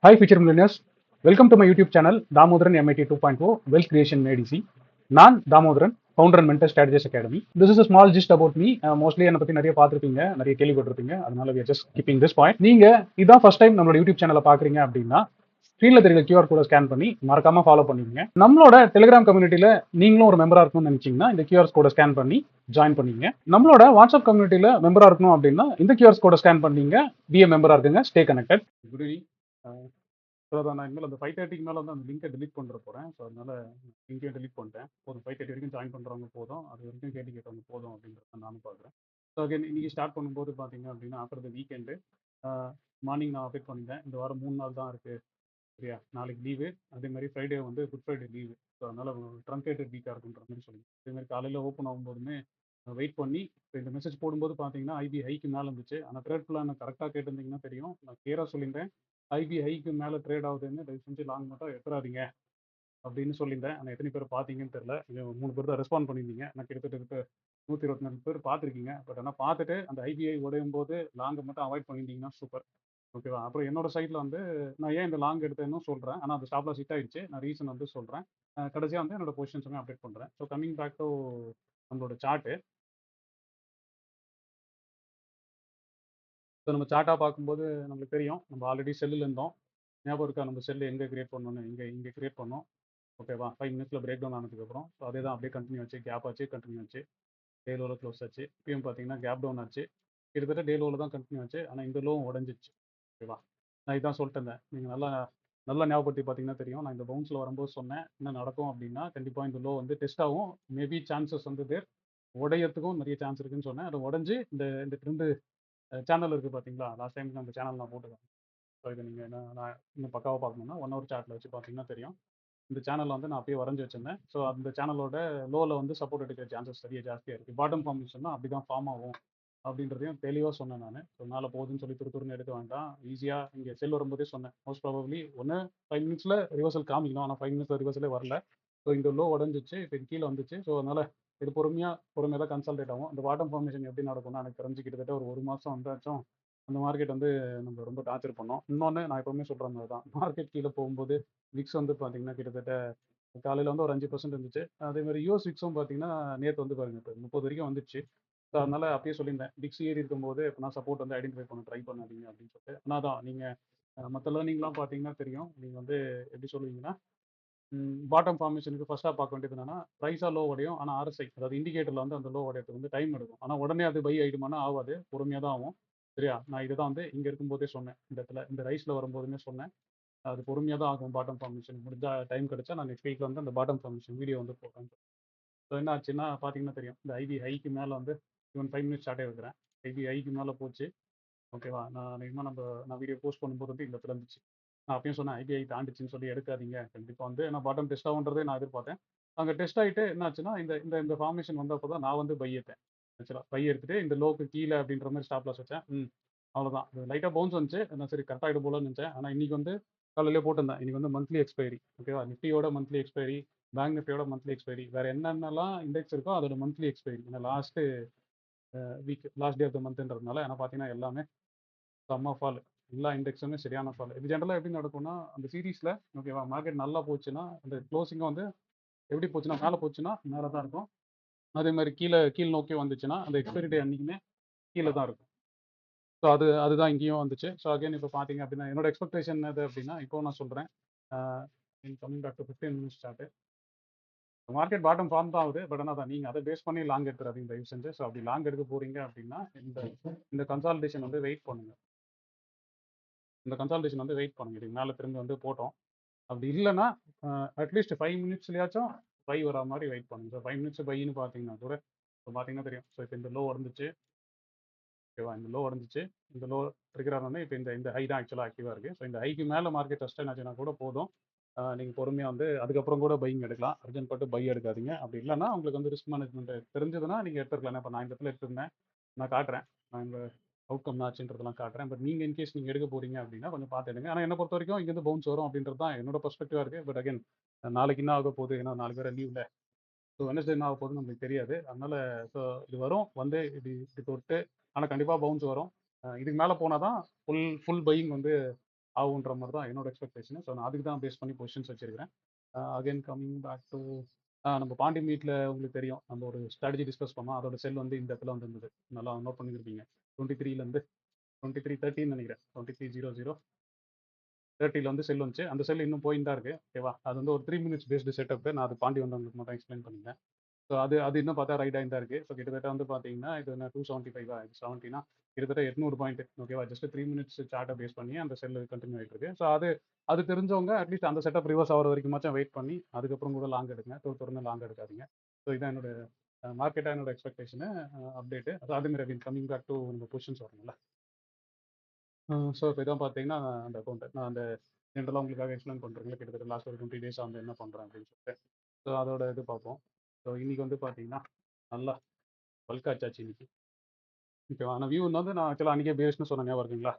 Hi, future millionaires. Welcome to my YouTube channel, Damodaran MIT 2.0 Wealth Creation Made Easy. நான் Damodaran, founder and mentor strategist academy. This is a small gist about me. Mostly என்னை பற்றி நிறைய பார்த்துருப்பீங்க, நிறைய கேள்விப்பட்டிருப்பீங்க. அதனால we are just keeping this point. நீங்க இதான் ஃபர்ஸ்ட் டைம் நம்மளோட யூடியூப் சேனலை பார்க்குறீங்க அப்படின்னா ஸ்க்ரீனில் தெரியுற QR கோடை ஸ்கேன் பண்ணி மறக்காம ஃபாலோ பண்ணிக்கங்க. நம்மளோட டெலிகிராம் கம்யூனிட்டியில் நீங்களும் ஒரு மெம்பராக இருக்கணும்னு நினைச்சீங்கன்னா இந்த QR கோடை ஸ்கேன் பண்ணி ஜாயின் பண்ணிங்க. நம்மளோட வாட்ஸ்அப் கம்யூனிட்டியில் மெம்பராக இருக்கணும் அப்படின்னா இந்த QR கோடை ஸ்கேன் பண்ணீங்க, பிஏ மெம்பராக இருக்குங்க. Stay connected. Good evening. So அதான் நான் இனிமேல் அந்த 5:30க்கு மேலே வந்து அந்த லிங்கை delete பண்ணுற போகிறேன். ஸோ அதனால லிங்கையும் delete பண்ணிட்டேன். போதும் 5:30 வரைக்கும் ஜாயின் பண்ணுறவங்க போதும், அது வரைக்கும் கேட்டு கேட்டவங்க போதும் அப்படின்றத நானும் பார்க்குறேன். ஸோ அகைன் இன்னைக்கு ஸ்டார்ட் பண்ணும்போது பார்த்தீங்க அப்படின்னா ஆஃப்டர் த வீக்கெண்டு மார்னிங் நான் அப்டேட் பண்ணியிருந்தேன். இந்த வாரம் 3 நாள் தான் இருக்குது, சரியா? நாளைக்கு லீவு, அதே மாதிரி ஃப்ரைடே வந்து குட் ஃப்ரைடே லீவு. ஸோ அதனால் ட்ரங்கேட்டட் வீக்காக இருக்குன்ற மாதிரி சொல்லி அதே மாதிரி காலையில் ஓப்பன் ஆகும்போதுமே வெயிட் பண்ணி இப்போ இந்த மெசேஜ் போடும்போது பார்த்தீங்கன்னா ஐபி ஹைக்கு மேலே இருந்துச்சு. ஆனால் ட்ரேட் பிளான் கரெக்டாக கேட்டிருந்தீங்கன்னா தெரியும், நான் கிளியராக சொல்லியிருந்தேன். ஐபி ஹைக்கு மேலே ட்ரேட் ஆகுதுன்னு தயவு செஞ்சு லாங் மட்டும் எடுத்துறாதீங்க அப்படின்னு சொல்லியிருந்தேன். ஆனால் எத்தனை பேர் பார்த்தீங்கன்னு தெரியல. இது 3 பேர் தான் ரெஸ்பாண்ட் பண்ணியிருந்தீங்க. நான் கிட்டத்தட்ட 124 பேர் பார்த்துருக்கீங்க. பட் ஆனால் பார்த்துட்டு அந்த ஐபிஐ உடையும் போது லாங்கை மட்டும் அவாய்ட் பண்ணியிருந்தீங்கன்னா சூப்பர், ஓகேவா? அப்புறம் என்னோட சைடில் வந்து நான் ஏன் இந்த லாங் எடுத்தேன்னு சொல்கிறேன். ஆனால் அந்த ஸ்டாப்ல ஹிட் ஆயிடுச்சு. நான் ரீசன் வந்து சொல்கிறேன். கடைசியாக வந்து என்னோட பொசிஷன்ஸுமே அப்டேட் பண்ணுறேன். ஸோ கம்மிங் பேக் டு நம்மளோட சார்ட்டு. ஸோ நம்ம சார்ட்டாக பார்க்கும்போது நம்மளுக்கு தெரியும், நம்ம ஆல்ரெடி செல்லில் இருந்தோம். ஞாபகம் இருக்கா நம்ம செல்லு எங்கே கிரியேட் பண்ணணும்னு? இங்கே கிரியேட் பண்ணோம், ஓகேவா? 5 மினிட்ஸில் பிரேக் டவுன் ஆனதுக்கப்புறம் ஸோ அதே தான் அப்படியே கண்டினியூ ஆச்சு. கேப் ஆச்சு, கண்டினியூ ஆச்சு. டே லோவில் க்ளோஸ் ஆச்சு. இப்பயும் பார்த்தீங்கன்னா கேப் டவுன் ஆச்சு. கிட்டத்தட்ட டே லோவில் தான் கண்டினியூ ஆச்சு. ஆனால் இந்த லோவும் உடஞ்சிச்சு, ஓகேவா? நான் இதான் சொல்லிட்டு இருந்தேன். நீங்கள் நல்லா நல்லா ஞாபகப்படுத்தி பார்த்தீங்கன்னா தெரியும். நான் இந்த பவுன்ஸில் வரும்போது சொன்னேன், என்ன நடக்கும் அப்படின்னா கண்டிப்பாக இந்த லோ வந்து டெஸ்ட் ஆகும். மேபி சான்சஸ் வந்து தேர், உடையத்துக்கும் நிறைய சான்ஸ் இருக்குன்னு சொன்னேன். அது உடஞ்சி இந்த இந்த ட்ரெண்டு சேனல் இருக்குது பார்த்தீங்களா? லாஸ்ட் டைம் அந்த சேனல் நான் போட்டுருக்கேன். ஸோ இதை நீங்கள் என்ன நான் இன்னும் பக்காவாக பார்க்கணுன்னா 1 ஹவர் சார்ட்டில் வச்சு பார்த்தீங்கன்னா தெரியும். இந்த சேனலில் வந்து நான் அப்படியே வரைஞ்சி வச்சிருந்தேன். ஸோ அந்த சேனலோட லோவில் வந்து சப்போர்ட் எடுக்கிற சான்சஸ் சரியாக ஜாஸ்தியாக இருக்குது. பாட்டம் ஃபார்மேஷன் தான் அப்படி தான் ஃபார்ம் ஆகும் அப்படின்றதையும் தெளிவாக சொன்னேன் நான். ஸோ மேலே போகுதுன்னு சொல்லி துருன்னு எடுக்க வேண்டாம். ஈஸியாக இங்கே செல் வரும்போதே சொன்னேன், மோஸ்ட் ப்ராபப்ளி ஒன்று 5 மினிட்ஸில் ரிவர்சல் காமிக்கணும். ஆனால் 5 மினிட்ஸில் ரிவர்சலே வரல. ஸோ இந்த லோ உடஞ்சிச்சு, இப்போ இது கீழே வந்துச்சு. ஸோ அதனால் இது பொறுமையாக தான் கன்சல்டேட் ஆகும். இந்த பாட்டம் ஃபார்மேஷன் எப்படி நடக்கும்னா எனக்கு தெரிஞ்சு கிட்டத்தட்ட ஒரு மாதம் வந்தாச்சும் அந்த மார்க்கெட் வந்து நம்ம ரொம்ப டார்ச்சர் பண்ணோம். இன்னொன்று நான் எப்பவுமே சொல்கிற மாதிரி தான், மார்க்கெட் கீழே போகும்போது விக்ஸ் வந்து பார்த்தீங்கன்னா கிட்டத்தட்ட காலையில் வந்து ஒரு 5% இருந்துச்சு. அதே மாதிரி யூஎஸ் விக்ஸும் பார்த்தீங்கன்னா நேற்று வந்து பாருங்க இப்போ 30 வரைக்கும் வந்துச்சு. ஸோ அதனால அப்பயே சொல்லியிருந்தேன், விக்ஸ் ஏறி இருக்கும்போது இப்போ நான் சப்போர்ட் வந்து ஐடென்டிஃபை பண்ண ட்ரை பண்ணாதீங்க அப்படின்னு சொல்லிட்டு. ஆனால் தான் நீங்கள் மற்ற லேர்னிங்லாம் பார்த்தீங்கன்னா தெரியும். நீங்கள் வந்து எப்படி சொல்லுவீங்கன்னா பாட்டம் ஃபார்மேஷனுக்கு ஃபர்ஸ்ட்டாக பார்க்க வேண்டியது என்னன்னா ப்ரைஸாக லோ உடையும். ஆனால் ஆர்எஸ்ஐ அதாவது இண்டிகேட்டரில் வந்து அந்த லோ உடையத்துக்கு வந்து டைம் எடுக்கும். ஆனால் உடனே அது பை ஆகிடுமானா ஆகாது, பொறுமையாக தான் ஆகும், சரியா? நான் இதை தான் வந்து இங்கே இருக்கும்போதே சொன்னேன். இந்த இடத்துல இந்த ரைஸில் வரும்போதுமே சொன்னேன், அது பொறுமையாக தான் ஆகும். பாட்டம் ஃபார்மேஷன் முடிஞ்சா டைம் கிடைச்சா நான் நெக்ஸ்ட் வீக்கில் வந்து அந்த பாட்டம் ஃபார்மேஷன் வீடியோ வந்து போடுறேன். ஸோ என்ன ஆச்சுன்னா பார்த்தீங்கன்னா தெரியும், இந்த ஐபி ஹைக்கு மேலே வந்து ஈவன் 5 மினிட்ஸ் ஸ்டார்ட்டே வைக்கிறேன். ஐபி ஹைக்கு மேலே போச்சு, ஓகேவா? நான் அநேகமாக நான் வீடியோ போஸ்ட் பண்ணும்போது வந்து இந்த இடத்துல இருந்துச்சு. நான் அப்பயும் சொன்னேன், ஐபிஐ தாண்டிச்சுன்னு சொல்லி எடுக்காதீங்க. கண்டிப்பாக வந்து ஏன்னா பாட்டம் டெஸ்ட் ஆகுன்றதே நான் எதிர்பார்த்தேன். அங்கே டெஸ்ட் ஆகிட்டு என்ன ஆச்சுன்னா இந்த இந்த இந்த ஃபார்மேஷன் வந்தப்போ தான் நான் வந்து பை எடுத்தேன். ஆக்சுவலாக பை எடுத்துட்டு இந்த லோக்கு கீழே அப்படின்ற மாதிரி ஸ்டாப் லாஸ் வச்சேன். அவ்வளோதான். லைட்டாக பவுன்ஸ் வந்துச்சு. நான் சரி கரெக்டாக ஆகிடும் போலன்னு நினச்சேன். ஆனால் இன்னைக்கு வந்து காலையிலே போட்டிருந்தேன், இன்னைக்கு வந்து மந்த்லி எக்ஸ்பைரி, ஓகேவா? நிஃப்டியோட மந்த்லி எக்ஸ்பைரி, பேங்க் நிஃப்டியோட மந்த்லி எக்ஸ்பைரி, வேறு என்னென்னலாம் இண்டெக்ஸ் இருக்கோ அதோட மந்த்லி எக்ஸ்பைரி ஏன்னா last week last day of the மந்த்ன்றதுனால ஏன்னா பார்த்தீங்கன்னா எல்லாமே செம்ம ஃபால். எல்லா இண்டெக்ஸுமே சரியான ஃபால். இது ஜென்ரலாக எப்படி நடக்கும்னா அந்த சீரீஸில், ஓகேவா? மார்க்கெட் நல்லா போச்சுன்னா அந்த க்ளோசிங்கும் வந்து எப்படி போச்சுன்னா மேலே போச்சுன்னா மேலே தான் இருக்கும். அதே மாதிரி கீழ் நோக்கி வந்துச்சுன்னா அந்த எக்ஸ்பைரி டே அன்றைக்குமே கீழே தான் இருக்கும். ஸோ அதுதான் இங்கேயும் வந்துச்சு. ஸோ அகைன் இப்போ பார்த்தீங்க அப்படின்னா என்னோட எக்ஸ்பெக்டேஷன் எது அப்படின்னா இப்போ நான் சொல்கிறேன், coming back to 15 minutes chart. Market bottom form தான் ஆகுது. பட் ஆனால் தான் நீங்கள் அதை பேஸ் பண்ணி லாங் எடுத்துறாதீங்க தயவு செஞ்சு. ஸோ அப்படி லாங் எடுக்க போகிறீங்க அப்படின்னா இந்த இந்த கன்சால்டேஷன் வந்து வெயிட் பண்ணுங்க. இந்த கன்சால்டேஷன் வந்து வெயிட் பண்ணுங்க. இதுக்கு மேலே திரும்பி வந்து போட்டோம். அப்படி இல்லைன்னா அட்லீஸ்ட் 5 மினிட்ஸ்லையாச்சும் பை வரா மாதிரி வெயிட் பண்ணுங்க. ஸோ 5 மினிட்ஸ் பைன்னு பார்த்தீங்கன்னா கூட இப்போ பார்த்தீங்கன்னா தெரியும். ஸோ இப்போ இந்த லோ உடஞ்சிச்சு, ஓகேவா? இந்த லோ உடஞ்சிச்சு. இந்த லோ ட்ரிகர் ஆனோடனே இப்போ இந்த இந்த ஹை தான் ஆக்சுவலாக ஆக்டிவாக இருக்குது. ஸோ இந்த ஹைக்கு மேலே மார்க்கெட் டெஸ்ட் ஆச்சுன்னா கூட போதும். நீங்கள் பொறுமையாக வந்து அதுக்கப்புறம் கூட பையிங் எடுக்கலாம். அர்ஜென்ட் பட்டு பை எடுக்காதீங்க. அப்படி இல்லைன்னா உங்களுக்கு வந்து ரிஸ்க் மேனேஜ்மெண்ட் தெரிஞ்சதுன்னா நீங்கள் எடுத்துருக்கலாம். இப்போ நான் இந்த இடத்துல எடுத்திருந்தேன், நான் காட்டுறேன். நான் இந்த அவுட்கம் ஆச்சுன்றதெல்லாம் காட்டுறேன். பட் நீங்கள் இன்கேஸ் நீங்கள் எடுக்க போறீங்க அப்படின்னா கொஞ்சம் பார்த்து எடுங்க. ஆனால் என்னை பொறுத்த வரைக்கும் இங்கேருந்து பவுன்ஸ் வரும் அப்படின்றது தான் என்னோட பெர்ஸ்பெக்டிவாக இருக்குது. பட் அகைன் நாளைக்கு என்ன ஆக போகுது, ஏன்னா நாளைக்கு வேறு லீவில். ஸோ வெனஸ்டே என்ன ஆக போகுதுன்னு நம்மளுக்கு தெரியாது. அதனால ஸோ இது வரும் வந்து இது தொட்டு, ஆனால் கண்டிப்பாக பவுன்ஸ் வரும். இதுக்கு மேலே போனால் தான் ஃபுல் பையிங் வந்து ஆகுன்ற மாதிரி தான் என்னோட எக்ஸ்பெக்டேஷன். ஸோ நான் அதுக்கு தான் பேஸ் பண்ணி பொசிஷன்ஸ் வச்சிருக்கிறேன். அகைன் கம்மிங் பேக் டு நம்ம பாண்டி மீட்ல உங்களுக்கு தெரியும். நம்ம ஒரு ஸ்ட்ராட்டஜி டிஸ்கஸ் பண்ணோம். அதோட செல் வந்து இந்த இடத்துல வந்து இருந்தது. நல்லா நோட் பண்ணியிருப்பீங்க. 23லேருந்து 23:30 நினைக்கிறேன். 23:00 30ல வந்து செல் வந்துச்சு. அந்த செல் இன்னும் போயின்னு தான் இருக்கு. ஓகேவா? அது வந்து ஒரு 3 மினிட்ஸ் பேஸ்டு செட்டப். நான் அது பாண்டி வந்தவங்களுக்கு மட்டும் எக்ஸ்பிளைன் பண்ணியிருந்தேன். ஸோ அது அது இன்னும் பார்த்தா ரைட் ஆயின்னு தான் இருக்கு. ஸோ கிட்டத்தட்ட வந்து பார்த்தீங்கன்னா, இது என்ன 275 இது 70னா கிட்டத்தட்ட 800 பாயிண்ட். ஓகேவா? ஜஸ்ட் 3 மினிட்ஸ் சார்ட்ட பேஸ் பண்ணி அந்த செல் கன்டின்யூ ஆயிட்டு இருக்கு. ஸோ அது அது தெரிஞ்சவங்க அட்லீஸ்ட் அந்த செட்டப் ரிவர்ஸ் ஆகுற வரைக்குமாச்சும் வெயிட் பண்ணி, அதுக்கப்புறம் கூட லாங் எடுங்க. தொடர்ந்து லாங் எடுக்காதீங்க. ஸோ இதான் என்னோட மார்க்கெட்டா என்னோட எக்ஸ்பெக்டேஷனு அப்டேட்டு. அதே மாரி அகைன் கமிங் பேக் டூ நம்ம பொசிஷன்ஸ் வரணும்ல. ஸோ இப்போ இதான் பார்த்தீங்கன்னா, அந்த அக்கவுண்ட் நான் அந்த ஜென்ரலா உங்களுக்காக எக்ஸ்பிளைன் பண்றேன்ல. கிட்டத்தட்ட லாஸ்ட் ஒரு 20 டேஸா வந்து என்ன பண்றேன் அப்படின்னு சொல்லிட்டு. ஸோ அதோட இது பார்ப்போம். ஸோ இன்னைக்கு வந்து பார்த்தீங்கன்னா, நல்லா பல்க் ஆச்சாச்சு இன்னைக்கு. ஓகேவா? ஆனா வியூ வந்து நான் ஆக்சுவலா அன்னைக்கே பேஸ்ன்னு சொன்னேன் ஞாபகம் இருக்குங்களா?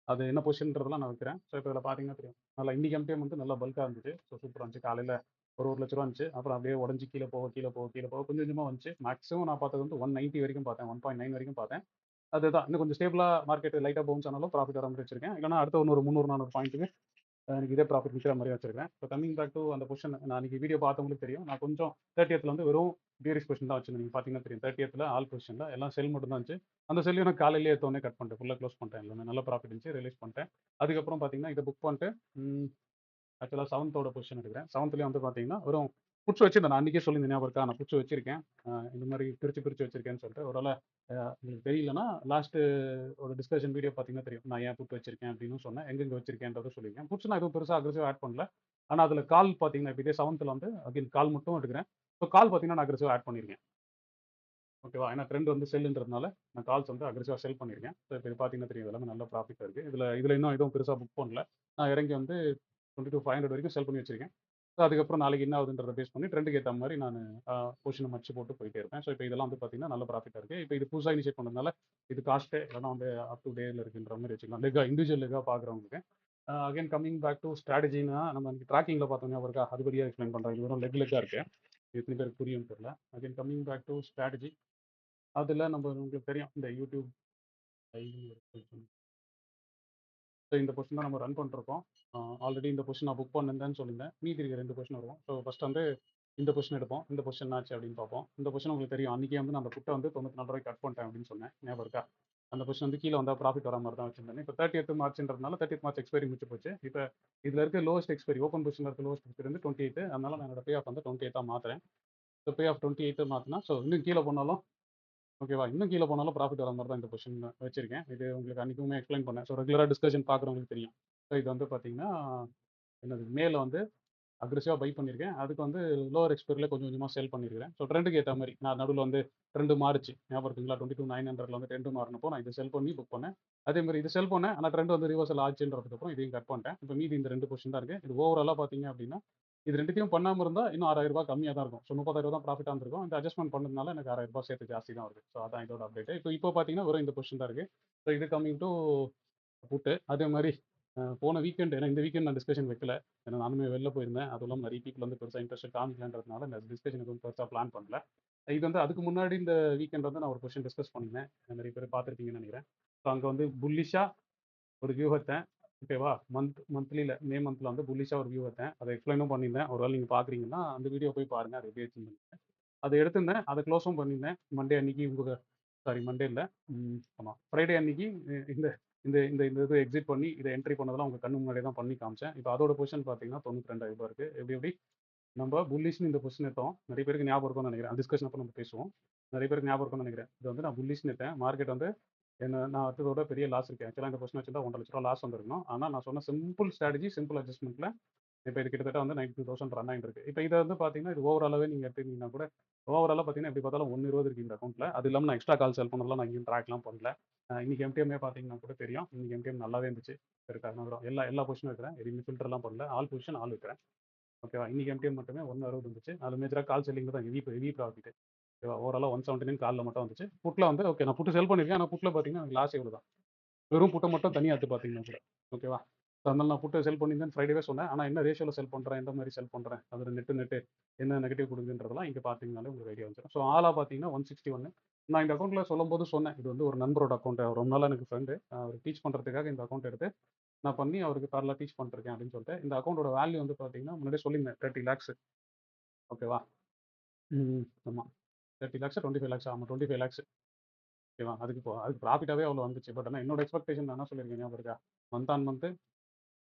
அது என்ன பொசிஷன்றதெல்லாம் நான் வைக்கிறேன். ஸோ இப்போ இதில பார்த்தீங்கன்னா தெரியும். நல்லா இன்னைக்கு எம்டிஎம் வந்து நல்லா பல்கா இருந்துச்சு. ஸோ சூப்பரா இருந்துச்சு. காலையில ஒரு ₹1,00,000 இருந்துச்சு. அப்புறம் அப்படியே உடைஞ்சு கீழ போக, கீழ போக, கீழ போக கொஞ்சம் கொஞ்சமா வந்துச்சு. மேக்ஸிமம் நான் பார்த்தது வந்து 190 வரைக்கும் பார்த்தேன். 1.9 வரைக்கும் பார்த்தேன். அதுதான் இன்னும் கொஞ்சம் ஸ்டேபிளா மார்க்கெட் லைட்டா பவுன்ஸ் ஆனாலும் ப்ராஃபிட் வர மாரி வச்சிருக்கேன். இல்லன்னா அடுத்த இன்னொரு 300, 400 பாயிண்ட்டுக்கு எனக்கு இதே ப்ராஃபிட் நிக்கிற மாரி வச்சிருக்கேன். ஸோ கமிங் பேக் டூ அந்த பொசிஷன் நான் அன்னைக்கு வீடியோ பார்த்தவங்களுக்கு தெரியும். நான் கொஞ்சம் 30த்ல வந்து வெறும் பியரிஷ் பொசிஷன் தான் வச்சிருந்தேன். நீங்க பார்த்தீங்கன்னா தெரியும். 30த்ல ஆல் பொசிஷன்ல எல்லாம் செல் மட்டும் தான் இருந்துச்சு. அந்த செல்லையும் நான் காலையிலேயே எடுத்தோனே கட் பண்ணிட்டேன். ஃபுல்லா க்ளோஸ் பண்ணிட்டேன் எல்லாமே. நல்ல ப்ராஃபிட் இருந்துச்சு. ரியலைஸ் பண்ணிட்டேன். அதுக்கப்புறம் பார்த்தீங்கன்னா, இத புக் பண்ணிட்டு ம் ஆக்சுவலா 7த்தோட பொசிஷன் எடுக்கிறேன். 7த்லயும் வந்து பார்த்தீங்கன்னா, வெறும் புட்ஸ் வச்சிருந்தேன். நான் அன்னைக்கே சொல்லியிருந்தேன் ஞாபகம் இருக்கா? நான் புட்ஸ் வச்சிருக்கேன். இந்த மாரி பிரிச்சு, பிரிச்சு வச்சிருக்கேன்னு சொல்லிட்டு. ஒரு வேள உங்களுக்கு தெரியலன்னா, லாஸ்ட்டு ஒரு டிஸ்கஷன் வீடியோ பார்த்தீங்கன்னா தெரியும். நான் ஏன் புட் வச்சிருக்கேன் அப்டின்னும் சொன்னேன். எங்கெங்க வச்சிருக்கேன்றதும் சொல்லியிருக்கேன். புட்ஸ் நான் எதுவும் பெருசா அக்ரெசிவா ஆட் பண்ணல. ஆனா அதில கால் பார்த்தீங்கன்னா, இப்ப இதே 7த்ல வந்து அகைன் கால் மட்டும் எடுக்கிறேன். ஸோ கால் பார்த்தீங்கன்னா, நான் அக்ரெசிவா ஆட் பண்ணியிருக்கேன். ஓகேவா? ஏன்னா ட்ரெண்ட் வந்து செல்லுன்றதுனால, நான் கால்ஸ் வந்து அக்ரெசிவா செல் பண்ணியிருக்கேன். ஸோ இப்ப இது பார்த்தீங்கன்னா தெரியும். எல்லாமே நல்ல ப்ராஃபிட்ல இருக்கு. இதுல இன்னும் எதுவும் பெருசா புக் பண்ணல. நான் இறங்கி வந்து 22,500 வரைக்கும் செல் பண்ணி வச்சிருக்கேன். ஸோ அதுக்கப்புறம் நாளைக்கு என்ன ஆகுதுன்றத பேஸ் பண்ணி ட்ரெண்டுக்கு ஏத்த மாரி நானு பொசிஷன மடிச்சு போட்டு போயிட்டே இருப்பேன். ஸோ இப்ப இதெல்லாம் வந்து பார்த்தீங்கன்னா, நல்ல ப்ராஃபிட்டா இருக்கு. இப்ப இது புதுசா இனிஷியேட் பண்ணதுனால, இது காஸ்ட்டே இல்லன்னா வந்து அப் டூ டேல இருக்குன்ற மாரி வச்சுக்கலாம். இண்டிவிஜுவல் லெக்கா பார்க்குறவங்களுக்கு. அகைன் கமிங் பேக் டூ ஸ்ட்ராட்டஜின்னா, நம்ம அன்னைக்கு ட்ராக்கிங்ல பார்த்தோம் ஞாபகம் இருக்கா? அதுபடியா எக்ஸ்பிளைன் பண்றேன். இது வெறும் லெக்கா இருக்கு. எத்தன பேருக்கு புரியும்னு தெரியல. Again coming back to strategy. அதுல நம்ம உங்களுக்கு தெரியும். இந்த யூடியூப் டெய்லி ஒரு பொசிஷன். ஸோ இந்த பொசிஷன் தான் நம்ம ரன் பண்ணிட்டுருக்கோம். ஆல்ரெடி இந்த பொசிஷன் நான் புக் பண்ணியிருந்தேன்னு சொல்லியிருந்தேன். மீதி இருக்க 2 பொசிஷன் வருவோம். ஸோ ஃபர்ஸ்ட் வந்து இந்த பொசிஷன் எடுப்போம். இந்த பொசிஷன் என்ன ஆச்சு அப்படின்னு பார்ப்போம். இந்த பொசிஷன் உங்களுக்கு தெரியும். அன்னைக்கே வந்து நான் அந்த புட்ட வந்து ரூ. 94 கட் பண்ணிட்டேன் அப்படின்னு சொன்னேன். ஞாபகம் இருக்கா? அந்த பொசிஷன் வந்து கீழ வந்தா ப்ராஃபிட் வர மாரி தான் வச்சிருந்தேன். இப்ப 30த் மார்ச்ன்றதுனால 30த் மார்ச் எக்ஸ்பைரி முடிஞ்சு போச்சு. இப்ப இதுல இருக்க லோவஸ்ட் எக்ஸ்பைரி ஓப்பன் பொசிஷன்ல இருக்க லோவஸ்ட் எக்ஸ்பைரி வந்து 28. அதனால நான் என்னோட பே ஆஃப் வந்து 28ஆ மாத்துறேன். ஸோ பே ஆஃப் 28 மாத்துனா, ஸோ இன்னும் கீழ போனாலும் ஓகேவா? இன்னும் கீழ போனாலும் ப்ராஃபிட் வர மாரி தான் இந்த பொசிஷன் வச்சிருக்கேன். இது உங்களுக்கு அன்னைக்குமே எக்ஸ்பிளைன் பண்ணேன். ஸோ ரெகுலரா டிஸ்கஷன் பார்க்குறவங்களுக்கு தெரியும். ஸோ இது வந்து பார்த்தீங்கன்னா, என்னது மேல வந்து அக்ரெசிவா பை பண்ணியிருக்கேன். அதுக்கு வந்து லோவர் எக்ஸ்பைரில கொஞ்சம் கொஞ்சமா செல் பண்ணியிருக்கிறேன். ஸோ ட்ரெண்டுக்கு ஏத்த மாரி நான் நடுவுல வந்து ட்ரெண்ட் மாறுச்சு. ஞாபகம் இருக்குங்களா? 22,900ல வந்து ட்ரெண்ட் மாறுனப்போ நான் இத செல் பண்ணி புக் பண்ணேன். அதே மாரி இது செல் பண்ணேன். ஆனா ட்ரெண்ட் வந்து ரிவர்சல் ஆச்சுன்றதுக்கப்புறம் இதையும் கட் பண்ணிட்டேன். இப்ப மீதி இந்த 2 பொசிஷன் தான் இருக்கு. இது ஓவராலா பார்த்தீங்க அப்டின்னா, இது 2த்தையும் பண்ணாம இருந்தா இன்னும் ரூ. 6,000 கம்மியா தான் இருக்கும். ஸோ ரூ. 30,000 தான் ப்ராஃபிட்டா இருந்திருக்கும். இந்த அட்ஜஸ்ட்மென்ட் பண்ணதுனால எனக்கு ரூ. 6,000 சேர்த்து ஜாஸ்தி தான் வருது. ஸோ அதான் இதோட அப்டேட். இப்போ பார்த்தீங்கன்னா, வெறும் இந்த பொசிஷன் தான் இருக்கு. ஸோ இது கம்மிங் டூ புட்டு. அதே மாரி போன வீக்கெண்ட் ஏன்னா இந்த வீக்கெண்ட் நான் டிஸ்கஷன் வைக்கல. ஏன்னா நானுமே வெளில போயிருந்தேன். அதுவும் இல்லாம நெறைய பீப்பிள் வந்து பெருசா இன்ட்ரெஸ்ட் காமிக்கலன்றதுனால இந்த டிஸ்கஷன் எதுவும் பெருசா பிளான் பண்ணல. இது வந்து அதுக்கு முன்னாடி இந்த வீக்கெண்ட் வந்து நான் ஒரு கொஸ்டின் டிஸ்கஸ் பண்ணியிருந்தேன். நெறைய பேர் பார்த்துருப்பீங்கன்னு நெனைக்கிறேன். ஸோ அங்க வந்து புல்லிஷா ஒரு வியூ எடுத்தேன். ஓகேவா? மந்த்லில மே மந்த்ல வந்து புல்லிஷா ஒரு வியூ எடுத்தேன். அத எக்ஸ்பிளைனும் பண்ணியிருந்தேன். ஒரு வேள நீங்க பார்க்குறீங்கன்னா, அந்த வீடியோ போய் பாருங்க. அது எப்படி இருக்குன்னு. அத எடுத்திருந்தேன். அத க்ளோஸும் பண்ணியிருந்தேன். மண்டே அன்னைக்கு சாரி மண்டே இல்ல. ஆமா. ஃப்ரைடே அன்னைக்கு இந்த இந்த இந்த இந்த இது எக்ஸிட் பண்ணி இத என்ட்ரி பண்ணதெல்லாம் உங்க கண்ணு முன்னாடியே தான் பண்ணி காமிச்சேன். இப்ப அதோட பொசிஷன் பார்த்தீங்கன்னா, ரூ. 92,000 இருக்கு. எப்படி நம்ம புல்லிஷ்ன்னு இந்த பொசிஷன் எடுத்தோம். நெறைய பேருக்கு ஞாபகம் இருக்கும்னு நெனைக்கிறேன். டிஸ்கஷன் அப்ப நம்ம பேசுவோம். நெறைய பேருக்கு ஞாபகம் இருக்கும்னு நெனைக்கிறேன். இது வந்து நான் புல்லிஷ்ன்னு எடுத்தேன். மார்க்கெட் வந்து நான் அடுத்ததோட பெரிய லாஸ் இருக்கு. ஆக்சுவலா இந்த பொசிஷன் வச்சிருந்தா ரூ. 1,50,000 லாஸ் வந்திருக்கணும். ஆனா நான் சொன்ன சிம்பிள் ஸ்ட்ராட்டஜி, சிம்பிள் அட்ஜஸ்ட்மென்ட்ல இப்ப இது கிட்டத்தட்ட வந்து 92,000 ரன் ஆயிட்டு இருக்கு. இப்ப இத வந்து பார்த்தீங்கன்னா, இது ஓவராலாவே நீங்க எடுத்துக்கிட்டீங்கன்னா கூட, ஓவராலா பார்த்தீங்கன்னா, எப்படி பார்த்தாலும் 120 இருக்கு இந்த அக்கவுண்ட்ல. அது இல்லாம நான் எக்ஸ்ட்ரா கால் செல் பண்ணதெல்லாம் நான் எங்கேயும் ட்ராக்லாம் பண்ணல. இன்னைக்கு எம்டிஎம்மே பார்த்தீங்கன்னா கூட தெரியும். இன்னைக்கு எம்டிஎம் நல்லாவே இருந்துச்சு. இருக்கா எல்லா எல்லா பொசிஷனும் இருக்கிறேன். எதுவுமே ஃபில்டர்லாம் பண்ணல. ஆல் பொசிஷன் ஆல் வைக்கிறேன். ஓகேவா? இன்னைக்கு எம்டிஎம் மட்டுமே 160 இருந்துச்சு. அது மேஜரா கால் செல்லிங்ல தான் ஹெவி ப்ராஃபிட். ஓகேவா? ஓவராலா 179 கால்ல மட்டும் வந்துச்சு. புட்ல வந்து ஓகே நான் புட் செல் பண்ணியிருக்கேன். ஆனா புட்ல பார்த்தீங்கன்னா, எனக்கு லாஸ் இவ்வளவு தான். வெறும் புட்ட மட்டும் தனியா எடுத்து பார்த்தீங்கன்னா கூட. ஓகேவா? ஸோ அதனால நான் புட்ட செல் பண்ணியிருந்தேன் ஃப்ரைடேவே சொன்னேன். ஆனா என்ன ரேஷியோல செல் பண்றேன், எந்த மாரி செல் பண்றேன், அதோட நெட்டு என்ன நெகட்டிவ் குடுக்குதுன்றதெல்லாம் இங்க பார்த்தீங்கனாலே உங்களுக்கு ஐடியா வந்துரும். ஸோ ஆலா பார்த்தீங்கன்னா 161. நான் இந்த அக்கவுண்ட்ல சொல்லும்போது சொன்னேன். இது வந்து ஒரு நண்பரோட அக்கவுண்ட். அவர் ரொம்ப நாளா எனக்கு ஃப்ரெண்டு. அவரு டீச் பண்றதுக்காக இந்த அக்கவுண்ட் எடுத்து நான் பண்ணி அவருக்கு பேரலா டீச் பண்ணிருக்கேன் அப்படின்னு சொல்லிட்டு இந்த அக்கௌண்ட்டோட வேல்யூ வந்து பார்த்தீங்கன்னா முன்னாடியே சொல்லியிருந்தேன் 30 lakhs. ஓகேவா? ஆமாம், 30 lakhs 25 lakhs. ஆமாம், 25 lakhs. ஓகேவா? அதுக்கு ப்ராஃபிட்டாகவே அவ்வளோ வந்துச்சு. பட் ஆனால் என்னோட எக்ஸ்பெக்டேஷன் நான் என்ன சொல்லியிருக்கேன் ஞாபகம் இருக்கா? மந்த் ஆன் மந்த்து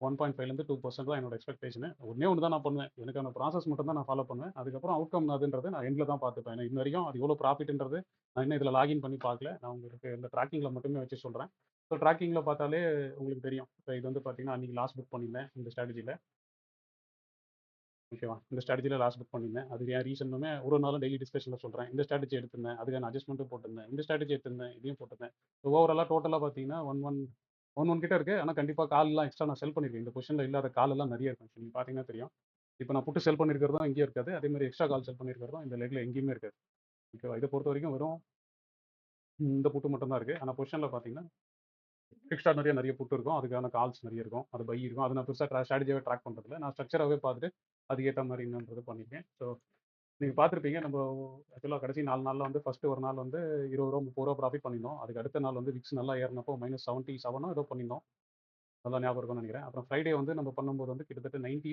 1.5லேருந்து 2% தான் என்னோட எக்ஸ்பெக்டேஷன். ஒன்றே ஒன்று தான் நான் பண்ணுவேன். எனக்கான ப்ராசஸ் மட்டும் தான் நான் ஃபாலோ பண்ணுவேன். அதுக்கப்புறம் அவுட்கம் அதுன்றது நான் எண்டில் தான் பார்த்துப்பேன். ஏன்னா இன்ன வரைக்கும் அது எவ்வளோ ப்ராஃபிட்ன்றது நான் இன்னும் இதில் லாகின் பண்ணி பார்க்கல. நான் உங்களுக்கு இந்த ட்ராக்கிங்கில் மட்டுமே வச்சு சொல்கிறேன். ஸோ ட்ராக்கிங்கில் பார்த்தாலே உங்களுக்கு தெரியும். இப்போ இது வந்து பார்த்தீங்கன்னா அன்றைக்கி லாஸ் புக் பண்ணியிருந்தேன் இந்த ஸ்ட்ராட்டஜியில். ஓகேவா? இந்த ஸ்ட்ராட்டஜியில் லாஸ் புக் பண்ணியிருந்தேன். அது ஏன் ரீசனுமே ஒரு நாளும் டெய்லி டிஸ்கஷனில் சொல்கிறேன். இந்த ஸ்ட்ராட்டஜி எடுத்திருந்தேன், அதுக்கான அட்ஜஸ்ட்மெண்ட்டும் போட்டிருந்தேன். இந்த ஸ்ட்ராட்டஜி எடுத்திருந்தேன், இதையும் போட்டிருந்தேன். ஸோ ஓவராலாக டோட்டலாக பார்த்தீங்கன்னா 1 கிட்ட இருக்குது. ஆனால் கண்டிப்பாக கால்லாம் எக்ஸ்ட்ரா நான் செல் பண்ணியிருக்கேன். இந்த பொசிஷனில் இல்லாத காலெல்லாம் நிறைய இருக்கும். நீங்கள் பார்த்தீங்கன்னா தெரியும். இப்போ நான் புட்டு செல் பண்ணியிருக்கிறதும் எங்கேயும் இருக்காது. அதே மாதிரி எக்ஸ்ட்ரா கால் செல் பண்ணியிருக்கிறதும் இந்த லெக்கில் எங்கேயுமே இருக்காது. ஓகேவா? இதை பொறுத்த வரைக்கும் வெறும் இந்த புட்டு மட்டும் தான் இருக்குது. ஆனால் பொசிஷனில் பார்த்தீங்கன்னா எக்ஸ்ட்ரா நிறைய புட்டு இருக்கும். அதுக்கான கால்ஸ் நிறைய இருக்கும். அது பை இருக்கும். அது நான் பெருசாக ஸ்ட்ராட்டஜியாகவே ட்ராக் பண்ணுறதில்ல. நான் ஸ்ட்ரக்சராகவே பார்த்துட்டு அதுக்கேற்ற மாதிரி என்னன்றது பண்ணியிருக்கேன். ஸோ நீங்கள் பார்த்துருப்பீங்க. நம்ம ஆக்சுவலாக கடைசி 4 நாளில் வந்து ஃபஸ்ட்டு ஒரு நாள் வந்து ₹20 ₹30 ப்ராஃபிட் பண்ணியிருந்தோம். அதுக்கு அடுத்த நாள் வந்து விக்ஸ் நல்லா ஏறினப்போ -77 ஏதோ பண்ணியிருந்தோம். நல்லா ஞாபகம் இருக்கும்னு நினைக்கிறேன். அப்புறம் ஃப்ரைடே வந்து நம்ம பண்ணும்போது வந்து கிட்டத்தட்ட 90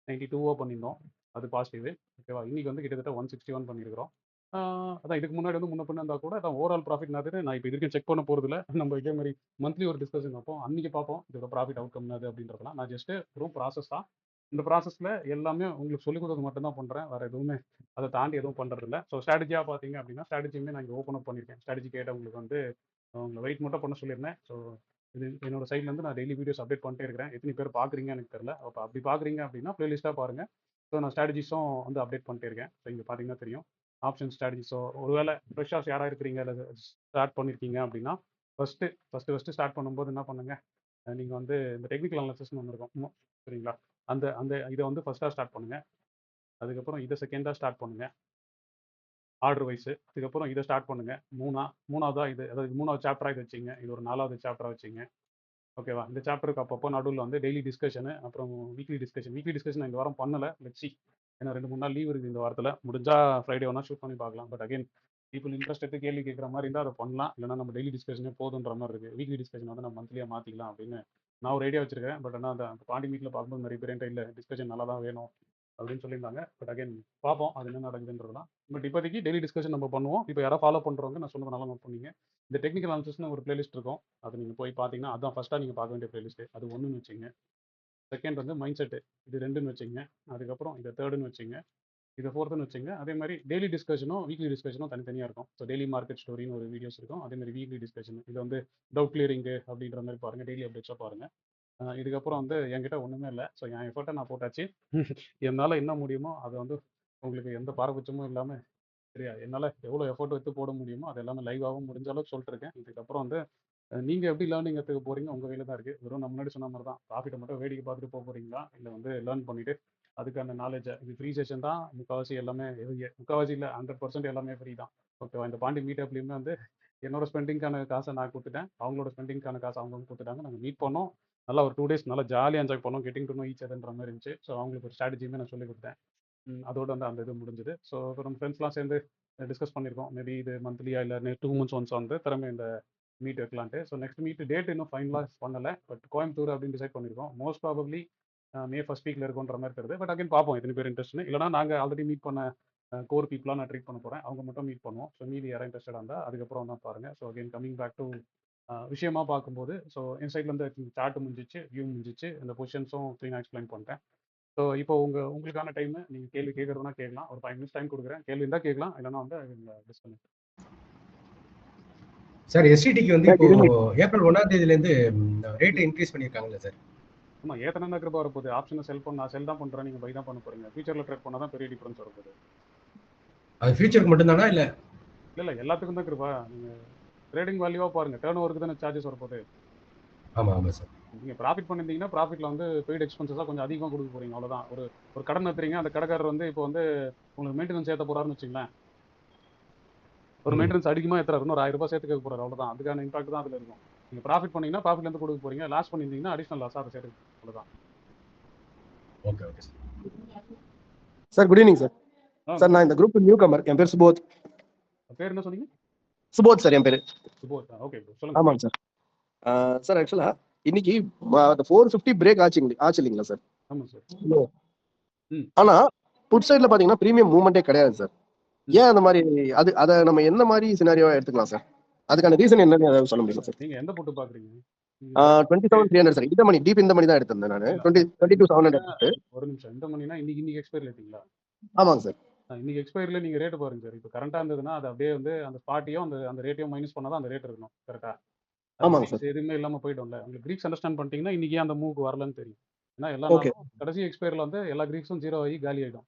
92 பண்ணியிருந்தோம். அது பாசிட்டிவ். ஓகேவா? இன்னைக்கு வந்து கிட்டத்தட்ட 161 பண்ணியிருக்கிறோம். அதான் இதுக்கு முன்னாடி வந்து முன்ன பின்ன இருந்தால் கூட அதான் ஓவரால் ப்ராஃபிட் என்னது நான் இப்போ இது வரைக்கும் செக் பண்ண போகிறதில்ல. நம்ம இதே மாதிரி மந்த்லி ஒரு டிஸ்கஷன் வைப்போம். அன்றைக்கி பார்ப்போம் இதோட ப்ராஃபிட் அவுட்கம் என்னது அப்படின்றதெல்லாம். நான் ஜஸ்ட்டு வெறும் ப்ராசஸ் தான். இந்த ப்ராசஸில் எல்லாமே உங்களுக்கு சொல்லிக் கொடுத்தது மட்டும் தான் பண்ணுறேன். வேறு எதுவுமே அதை தாண்டி எதுவும் பண்ணுறதில்ல. ஸோ ஸ்ட்ராட்டஜியாக பார்த்தீங்க அப்படின்னா ஸ்ட்ராட்டஜியுமே நான் இங்கே ஓப்பன் அப் பண்ணியிருக்கேன். ஸ்ட்ராட்டஜி கேட்டவங்களுக்கு வந்து உங்களை வெயிட் மட்டும் பண்ண சொல்லியிருந்தேன். ஸோ இது என்னோட சைட்லேருந்து நான் டெய்லி வீடியோஸ் அப்டேட் பண்ணிட்டே இருக்கிறேன். எத்தனை பேர் பார்க்குறீங்கன்னு எனக்கு தெரியல. அப்போ அப்படி பார்க்குறீங்க அப்படின்னா ப்ளேலிஸ்ட்டாக பாருங்கள். ஸோ நான் ஸ்ட்ராட்டஜிஸும் வந்து அப்டேட் பண்ணிட்டே இருக்கேன். ஸோ இங்கே பார்த்தீங்கன்னா தெரியும். Option strategy. ஸோ ஒருவேளை ஃப்ரெஷ்ஷாக யாராக இருக்கிறீங்க இல்லை ஸ்டார்ட் பண்ணியிருக்கீங்க அப்படின்னா ஃபஸ்ட்டு ஸ்டார்ட் பண்ணும்போது என்ன பண்ணுங்கள், நீங்கள் வந்து இந்த டெக்னிக்கல் அனாலிசிஸ்னு ஒன்று இருக்கும். சரிங்களா? அந்த அந்த இதை வந்து ஃபஸ்ட்டாக ஸ்டார்ட் பண்ணுங்கள். அதுக்கப்புறம் இதை செகண்டாக ஸ்டார்ட் பண்ணுங்கள் ஆர்டர் வைஸு. அதுக்கப்புறம் இதை ஸ்டார்ட் பண்ணுங்கள் மூணாவதாக இது, அதாவது 3வது சாப்டராக இது வச்சிங்க. இது ஒரு 4வது சாப்டராக வச்சிங்க. ஓகேவா? இந்த சாப்டருக்கு அப்பப்போ நடுவில் வந்து டெய்லி டிஸ்கஷனு, அப்புறம் வீக்லி டிஸ்கஷன் நான் இந்த வாரம் பண்ணலை. Let's see. ஏன்னா 2-3 நாள் லீவ் இருக்குது இந்த வாரத்தில். முடிஞ்சா ஃப்ரைடே வேணால் ஷூட் பண்ணி பார்க்கலாம். பட் அகைன் பீப்புள் இன்ட்ரெஸ்ட் எடுத்து கேள்வி கேட்குற மாதிரி இருந்தால் அதை பண்ணலாம். இல்லைனா நம்ம டெய்லி டிஸ்கஷனே போதுன்ற மாதிரி இருக்குது. வீக்லி டிஸ்கஷன் வந்து நம்ம மந்த்லியாக மாற்றிக்கலாம் அப்படின்னு நான் ஒரு ஐடியா வச்சிருக்கேன். பட் ஆனால் அந்த பாண்டி மீட்டில் பார்க்கும்போது நிறைய பேர் என்கிட்ட இல்லை டிஸ்கஷன் நல்லா தான் வேணும் அப்படின்னு சொல்லியிருந்தாங்க. பட் அகைன் பார்ப்போம் அது என்ன நடக்குதுன்றதுலாம். பட் இப்போதைக்கு டெய்லி டிஸ்கஷன் நம்ம பண்ணுவோம். இப்போ யாராவது ஃபாலோ பண்ணுறவங்க நான் சொன்னது நல்லா நோட் பண்ணிங்க. இந்த டெக்னிக்கல் அனாலிசிஸ்னு ஒரு பிளேலிஸ்ட் இருக்கும். அது நீங்கள் போய் பார்த்தீங்கன்னா அதான் ஃபஸ்ட்டாக நீங்கள் பார்க்க வேண்டிய பிளேலிஸ்ட்டு. அது 1ன்னு வச்சுங்க. செகண்ட் வந்து மைண்ட் செட்டு, இது 2ன்னு வச்சுங்க. அதுக்கப்புறம் இதை 3ன்னு வச்சுங்க. இதை 4ன்னு வச்சுங்க. அதே மாதிரி டெய்லி டிஸ்கஷனும் வீக்லி டிஸ்கஷனும் தனித்தனியாக இருக்கும். ஸோ டெய்லி மார்க்கெட் ஸ்டோரின்னு ஒரு வீடியோஸ் இருக்கும். அதே மாதிரி வீக்லி டிஸ்கஷன் இது வந்து டவுட் கிளியரிங்கு அப்படின்ற மாதிரி பாருங்கள். டெய்லி அப்டேட்ஸாக பாருங்கள். இதுக்கப்புறம் வந்து என்கிட்ட ஒன்றுமே இல்லை. ஸோ என் எஃபர்ட்டை நான் போட்டாச்சு. என்னால் என்ன முடியுமோ அதை வந்து உங்களுக்கு எந்த பாரபட்சமும் இல்லாமல் சரியா என்னால் எவ்வளோ எஃபோர்ட் எடுத்து போட முடியுமோ அது எல்லாமே லைவாகவும் முடிஞ்ச அளவுக்கு சொல்லிட்டுருக்கேன். இதுக்கப்புறம் வந்து நீங்கள் எப்படி லேர்னிங் எடுத்துக்க போகிறீங்க உங்கள் கையில் தான் இருக்குது. வெறும் நான் முன்னாடி சொன்ன மாதிரி தான் ப்ராஃபிட்டை மட்டும் வேடிக்கை பார்த்துட்டு போக போகிறீங்களா, இல்லை வந்து லேர்ன் பண்ணிவிட்டு அதுக்கான நாலேஜை இது ஃப்ரீ செஷன் தான். முக்கால்வாசி எல்லாமே முக்கால்வாசி இல்லை 100% எல்லாமே ஃப்ரீ தான். ஓகேவா? இந்த பாண்டி மீட்டப்லேயுமே வந்து என்னோட ஸ்பெண்டிங்கான காசை நான் கொடுத்துட்டேன். அவங்களோட ஸ்பெண்டிங்கான காசை அவங்க கொடுத்துட்டாங்க. நாங்கள் மீட் பண்ணோம். நல்லா ஒரு 2 டேஸ் நல்லா ஜாலியாக என்ஜாய் பண்ணோம். கெட்டிங் டு நோ ஈச் அதர்ன்ற மாதிரி இருந்துச்சு. ஸோ அவங்களுக்கு ஒரு ஸ்ட்ராட்டஜியுமே நான் சொல்லிக் கொடுத்தேன். அதோட வந்து அந்த இது முடிஞ்சுது. ஸோ இப்போ நம்ம ஃப்ரெண்ட்ஸ்லாம் சேர்ந்து டிஸ்கஸ் பண்ணியிருக்கோம். மேபி இது மந்த்லியா இல்லை 2 months ஒன்ஸ் வந்து திறமை இந்த மீட் வைக்கலான்ட்டு. ஸோ நெக்ஸ்ட் மீட் டேட் இன்னும் ஃபைனலாக பண்ணலை. பட் கோயம்புத்தூர் அப்படின்னு டிசைட் பண்ணியிருக்கோம். மோஸ்ட் ப்ராபப்ளி மே ஃபர்ஸ்ட் வீக்கில் இருக்குன்ற மாதிரி தெரியுது. பட் அகைன் பார்ப்போம் எத்தனை பேர் இன்ட்ரெஸ்ட்னு. இல்லைனா நாங்கள் ஆல்ரெடி மீட் பண்ண கோர் பீப்புளாக நான் ட்ரீட் பண்ண போகிறேன். அவங்க மட்டும் மீட் பண்ணுவோம். ஸோ மீதி யாரும் இன்ட்ரெஸ்டாக இருந்தால் அதுக்கப்புறம் தான் பாருங்கள். So again coming back to விஷயமா பார்க்கும்போது ஸோ என் சைட்லேருந்து சார்ட் முடிஞ்சிச்சு, வியூ முடிஞ்சிச்சு, இந்த பொசிஷன்ஸும் க்ளீனாக எக்ஸ்பிளைன் பண்ணிட்டேன். ஸோ இப்போ உங்களுக்கான டைமு நீங்கள் கேள்வி கேட்குறதுனா கேட்கலாம். ஒரு 5 minutes டைம் கொடுக்குறேன். கேள்வி இருந்தால் கேட்கலாம். இல்லைனா வந்து டிஸ்கனெக்ட். சார் எஸ்டிடிக்கு வந்து இப்போ ஏப்ரல் 1ஆம் தேதியிலேருந்து ரேட் இன்க்ரீஸ் பண்ணியிருக்காங்கல்ல சார்? ஆமாம், ஏத்தனா கிருப்பா வரப்போகுது. ஆப்ஷனை நான் செல் தான் பண்ணுறேன், நீங்கள் பை தான் பண்ண போகிறீங்க. ஃபியூச்சரில் ட்ரேட் பண்ணால் தான் பெரிய டிஃபரன்ஸ் வரப்போகுது. அது ஃபியூச்சருக்கு மட்டும்தானா இல்லை? இல்லை எல்லாத்துக்கும் தான் கிருப்பா. நீங்கள் ட்ரேடிங் வேல்யூவாக பாருங்கள். டேர்ன் ஓவருக்கு தானே சார்ஜஸ் வரப்போகுது. ஆமாம் சார். நீங்கள் ப்ராஃபிட் பண்ணியிருந்தீங்கன்னா ப்ராஃபிட்டில் வந்து பெய்டு எக்ஸ்பென்சஸாக கொஞ்சம் அதிகமாக கொடுக்க போகிறீங்க. அவ்வளோதான். ஒரு கடன் எடுத்துறீங்க. அந்த கடைக்காரர் வந்து இப்போ வந்து உங்களுக்கு மெயின்டெனன்ஸ் ஏற்ற போகிறாருன்னு வச்சுங்களேன். ஒரு மெயின்டெனன்ஸ் அதிகமாக ஏற்றுறாரு. ஒரு 1000 ரூபாய் சேர்த்து கேட்க போகிறாரு. அவ்வளோதான். அதுக்கான இம்பாக்ட் தான் அதில் இருக்கும். நீங்கள் ப்ராஃபிட் பண்ணீங்கன்னா ப்ராஃபிட்லேருந்து கொடுக்க போகிறீங்க. லாஸ் பண்ணியிருந்தீங்கன்னா அடிஷனல் லாஸாக அதை சேர்த்து அவ்வளோதான். Okay okay sir. Good evening sir. Sir நான் இந்த குரூப் நியூ கமர். என் பேர் சுபோத். பேர் என்ன சொன்னீங்க? சுபோத் சார் என் பேர். சுபோத். ஓகே சொல்லுங்க. ஆமாங்க சார். சார் ஆக்சுவலாக இன்னைக்கு அந்த 450 பிரேக் ஆச்சு இல்லைங்களா சார்? ஆமாம் சார். ம். ஆனா புட் சைட்ல பாத்தீங்கன்னா பிரீமியம் மூவ்மெண்டே கிடையாது சார். ஏன் அந்த மாதிரி? அதை நம்ம என்ன மாதிரி சினாரியோவா எடுத்துக்கலாம் சார்? அதுக்கான ரீசன் என்னன்னு ஏதாவது சொல்ல முடியுமா சார்? நீங்கள் எந்த போட்டு பார்க்குறீங்க? 27,300 சார். இந்த மணி டீப் இந்த மணி தான் எடுத்திருந்தேன் நான். 22,700. ஒரு நிமிஷம். இந்த மணினா இன்னைக்கு எக்ஸ்பைரி ஏற்றிங்களா? ஆமாங்க சார். இன்னைக்கு எக்ஸ்பைரியில் நீங்கள் ரேட்டு பாருங்க சார். இப்போ கரண்டாக இருந்ததுன்னா அது அப்படியே வந்து அந்த ஸ்பாட்டையும் அந்த ரேட்டையும் மைனஸ் பண்ணால் தான் அந்த ரேட் இருக்கணும். கரெக்டாக? ஆமாங்க சார். எதுவுமே இல்லாமல் போயிடும்ல. உங்களுக்கு கிரீக்ஸ் அண்டர்ஸ்டாண்ட் பண்ணிட்டீங்கன்னா இன்னைக்கு அந்த மூவ்க்கு வரலன்னு தெரியும். ஏன்னா எல்லா ஓகே. நாளும் கடைசி எக்ஸ்பைரியில் வந்து எல்லா கிரீக்ஸும் 0 ஆகி காலி ஆகிடும்.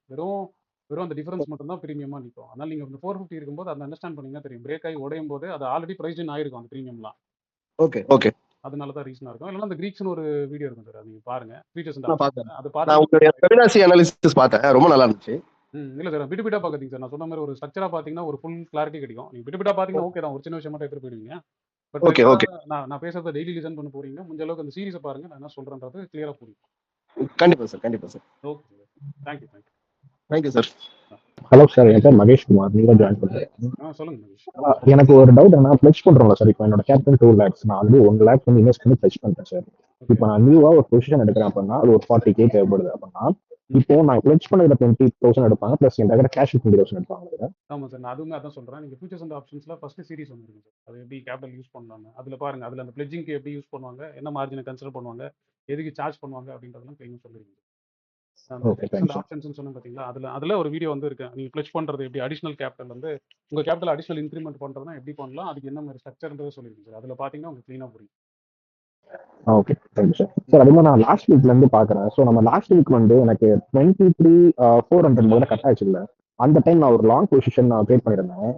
வெறும் அந்த டிஃபரன்ஸ் மட்டும் தான் ப்ரீமியமாக நிற்கும். அதனால் நீங்கள் இந்த 450 இருக்கும்போது அதை அண்டர்ஸ்டாண்ட் பண்ணிங்கன்னா தெரியும். பிரேக் ஆகி உடையும் போது அது ஆல்ரெடி ப்ரைஸ் இன் ஆயிருக்கும் அந்த ப்ரீமியம்லாம். Okay okay. அதனால தான் ரீசனாக இருக்கும். இல்லைன்னா அந்த கிரீக்ஸ்னு ஒரு வீடியோ இருக்கும் சார். அது நீங்கள் பாருங்க. ஃபீச்சர்ஸ் நான் பார்த்தேன். அது நான் பார்த்து உங்களுடைய ஃபெபினாசி அனாலிசிஸ் பார்த்தேன். ரொம்ப நல்லா இருந்துச்சு. இல்லை சார். பிட்டு பிட்டா பார்க்குறீங்க சார். நான் சொன்ன மாதிரி ஒரு ஸ்ட்ரக்சராக பார்த்தீங்கன்னா ஒரு ஃபுல் கிளாரிட்டி கிடைக்கும். நீங்கள் பிட்டு பிட்டா பார்த்தீங்கன்னா ஓகே தான். ஒரு சின்ன விஷயம் மட்டும் எடுத்துட்டு போயிடுவீங்க. But okay okay. நான் பேசுறத டெய்லி லிசன் பண்ண போறீங்க. முடிஞ்ச அளவுக்கு அந்த சீரிஸை பாருங்க. நான் என்ன சொல்றேன்றது கிளியரா புரியும். கண்டிப்பா சார். கண்டிப்பா sir. Okay sir. Thank you. Thank you sir. Hello sir, என் பேர் மகேஷ் குமார். நீங்க ஜாயின் பண்றேன். சொல்லுங்க மகேஷ். எனக்கு ஒரு டவுட் என்ன, பிளட்ஜ் பண்றோம்ல சார். இப்போ என்னோட கேபிட்டல் 2 lakhs, நான் ஆல்ரெடி 1 lakh வந்து இன்வெஸ்ட் பண்ணி பிளட்ஜ் பண்ணிட்டேன் சார். இப்போ நான் நியூவா ஒரு பொசிஷன் எடுக்கிறேன் அப்படின்னா அது ஒரு 40K தேவைப்படுது அப்படின்னா, இப்போ நான் பிளட்ஜ் பண்ணதுல 20,000 எடுப்பாங்க, பிளஸ் என் கேஷ் 20,000 எடுப்பாங்க. ஆமா சார். நான் அதுவுமே அதான் சொல்றேன். நீங்க ஃபியூச்சர்ஸ் அண்ட் ஆப்ஷன்ஸ்ல ஃபர்ஸ்ட் சீரிஸ் ஒன்று இருக்கு சார். அது எப்படி கேபிட்டல் யூஸ் பண்ணலாம்னு அதுல பாருங்க. அதுல அந்த பிளட்ஜிங்க்கு எப்படி யூஸ் பண்ணுவாங்க, என்ன மார்ஜினை கன்சிடர் பண்ணுவாங்க, எதுக்கு சார்ஜ் பண்ணுவாங்க அப்படின்றதெல்லாம் கிளீனாக சொல்லிருங்க. ஆப்ஷன்ஸ் சொன்னேன் பாத்தீங்களா? அதுல ஒரு வீடியோ வந்து இருக்கு. நீங்க பிளட்ஜ் பண்றது எப்படி, அடிஷனல் கேபிட்டல் வந்து உங்க கேபிட்டல் அடிஷனல் இன்க்ரிமெண்ட் பண்றதுனா எப்படி பண்ணலாம், அதுக்கு என்ன மாதிரி ஸ்ட்ரக்சர்ன்றதை சொல்லிருக்கேன் சார். அதுல பாத்தீங்கன்னா உங்களுக்கு கிளீனா புரியும். Okay, thank you sir. சார் அதே மாதிரி நான் லாஸ்ட் வீக்ல இருந்து பாக்குறேன். ஸோ நம்ம லாஸ்ட் வீக் வந்து எனக்கு 23,400 முதல்ல கட் ஆச்சு இல்ல, அந்த டைம் நான் ஒரு லாங் பொசிஷன் நான் கிரியேட் பண்ணிருந்தேன்.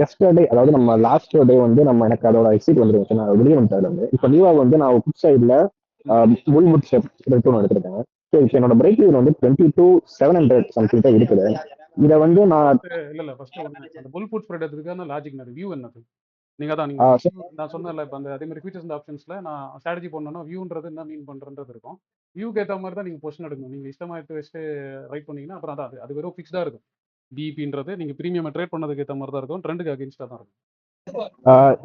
எஸ்டர்டே, அதாவது நம்ம லாஸ்ட் டே வந்து எனக்கு அதோட எக்ஸிட் வந்துருச்சு. நான் வெளியே வந்துட்டதுல இருந்து இப்போ நியூவா வந்து நான் புட் சைட்ல முல்முட் ரிட்டர்ன் எடுத்திருக்கேன். ஸோ இப்போ என்னோட பிரேக் ஈவன் வந்து 22,700 சம்திங் தான் இருக்குது. இதை வந்து நான் இல்ல ஃபர்ஸ்ட் அந்த புல் புட் ஸ்ப்ரெட் எடுத்துக்கான லாஜிக் என்னது, வியூ என்னது? நீங்க தான் நான் சொன்னேன்ல இப்போ அந்த அதே மாதிரி ஃபீச்சர்ஸ் அண்ட் ஆப்ஷன்ஸ்ல நான் ஸ்ட்ராட்டஜி பண்ணனும். வியூன்றது என்ன மீன் பண்றன்றது இருக்கும். வியூக்கு ஏற்ற மாதிரி தான் நீங்க பொசிஷன் எடுக்கணும். நீங்க இஷ்டமா எடுத்து வச்சுட்டு ரைட் பண்ணீங்கன்னா அப்புறம் அதான் அது வெறும் ஃபிக்ஸ்டா இருக்கும். பிஇபின்றது நீங்க பிரீமியம் ட்ரேட் பண்ணதுக்கு ஏற்ற மாதிரி தான் இருக்கும். ட்ரெண்டுக்கு அகேன்ஸ்டா தான் இருக்கும்.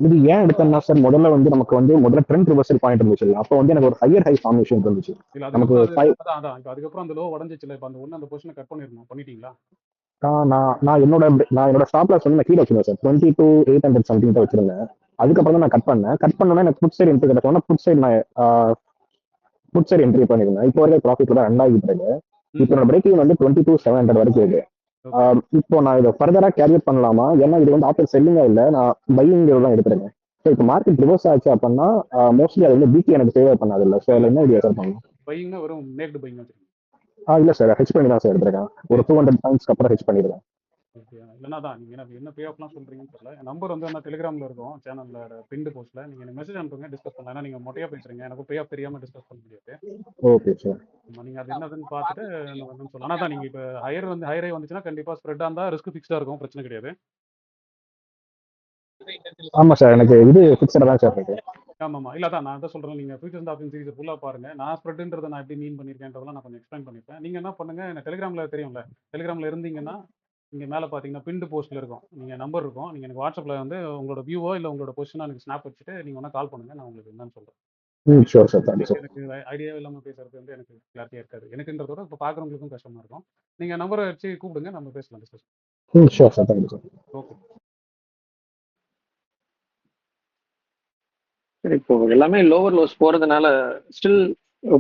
இது ஏன் எடுத்தேன்னா சார், முதல்ல வந்து நமக்கு வந்து ட்ரெண்ட் ரிவர்சல் பாயிண்ட் இருந்துச்சு. அப்போ வந்து எனக்கு ஒரு ஹையர் ஹை ஃபார்மேஷன் இருந்துச்சு. நமக்கு அதுக்கப்புறம் அந்த லோ உடஞ்சிச்சுல, இப்போ அந்த ஒன்று அந்த பொசிஷனை கட் பண்ணிருக்கணும். பண்ணிட்டீங்களா? நான் என்னோட ஸ்டாப் லாஸ் வந்து நான் கீழே வச்சிருந்தேன் சார். 22,800 சம்திங் தான் வச்சிருந்தேன். அதுக்கப்புறம் தான் நான் கட் பண்ணேன். எனக்கு புட் சைடு என்ட்ரி கிடைச்சோன்னா புட் சைடு என்ட்ரி பண்ணிருந்தேன். இப்போ வரைக்கும் ப்ராஃபிட்ல தான் 2 இருக்கு. இப்போ என்னோட பிரேக் ஈவன் வந்து 22,700 வரைக்கும் இருக்கு. இப்போ நான் இதை ஃபர்தரா கேரியர் பண்ணலாமா? ஏன்னா இது வந்து ஆஃப்டர் செல்லிங்கா இல்லை, நான் பையிங் தான் எடுத்துருக்கேன். ஸோ இப்போ மார்க்கெட் ரிவர்ஸ் ஆச்சு அப்படின்னா மோஸ்ட்லி அது வந்து பிடி எனக்கு ஃபேவர் பண்ணாது இல்லை. ஸோ அதில் என்ன ஐடியா சார் பண்ணலாம்? பையிங்னா வெறும் நேக்டு பையிங் வச்சிருக்கீங்க? இல்லை சார், ஹெச் பண்ணி தான் சார் எடுத்திருக்கேன். ஒரு 200 பாயிண்ட்ஸ்க்கு அப்புறம் ஹெச் பண்ணிடுறேன். இல்லைன்னா தான் நீங்க என்ன பே ஆஃப்லாம் சொல்றீங்கன்னு தெரியல. என் நம்பர் வந்து என்ன டெலிகிராம்ல இருக்கும், சேனல்ல பின்டு போஸ்ட்ல. நீங்க எனக்கு மெசேஜ் அனுப்புங்க, டிஸ்கஸ் பண்ணலாம். ஏன்னா நீங்க மொட்டையா பேசுறீங்க, எனக்கு பே ஆஃப் தெரியாம டிஸ்கஸ் பண்ண முடியாது. Okay sir. நீங்க அது என்னதுன்னு பார்த்துட்டு சொல்லலாம். ஆனால் தான் நீங்க இப்போ ஹையரே வந்துச்சுன்னா கண்டிப்பா ஸ்ப்ரெட்டா இருந்தா ரிஸ்க் ஃபிக்ஸ்டா இருக்கும், பிரச்சனை கிடையாது. ஆமா சார், எனக்கு இது ஃபிக்ஸ்டா தான் சார் இருக்கு. ஆமாம். இல்லை தான் நான் தான் சொல்கிறேன். நீங்கள் ஃபியூச்சர்ஸ் அண்ட் ஆப்ஷன் சீரிஸ் ஃபுல்லாக பாருங்கள். நான் ஸ்ப்ரெட்டுன்றதை நான் எப்படி மீன் பண்ணியிருக்கேன்றதெல்லாம் நான் கொஞ்சம் எக்ஸ்பிளைன் பண்ணியிருப்பேன். நீங்கள் என்ன பண்ணுங்கள், எனக்கு டெலிகிராமில் தெரியும்ல, டெலிகிராமில் இருந்தீங்கன்னா இங்கே மேலே பார்த்தீங்கன்னா பின்டு போஸ்ட்டில் இருக்கும். நீங்கள் நம்பர் இருக்கும். நீங்கள் எனக்கு வாட்ஸ்அப்பில் வந்து உங்களோட வியூவோ இல்லை உங்களோட பொசிஷனோ எனக்கு ஸ்னாப் வச்சுட்டு நீங்கள் ஒன்றா கால் பண்ணுங்கள். நான் உங்களுக்கு என்னன்னு சொல்கிறேன். Sure sir. Thank you sir. எனக்கு ஐடியாவே இல்லாமல் பேசுறது வந்து எனக்கு கிளாரிட்டியாக இருக்காது. எனக்குன்றதோட இப்போ பார்க்குறவங்களுக்கும் கஷ்டமாக இருக்கும். நீங்கள் நம்பரை வச்சு கூப்பிடுங்க, நம்ம பேசலாம், discuss. Sure sir. Thank you sir. Okay. இப்போ எல்லாமே லோவர் லோஸ் போறதுனால ஸ்டில்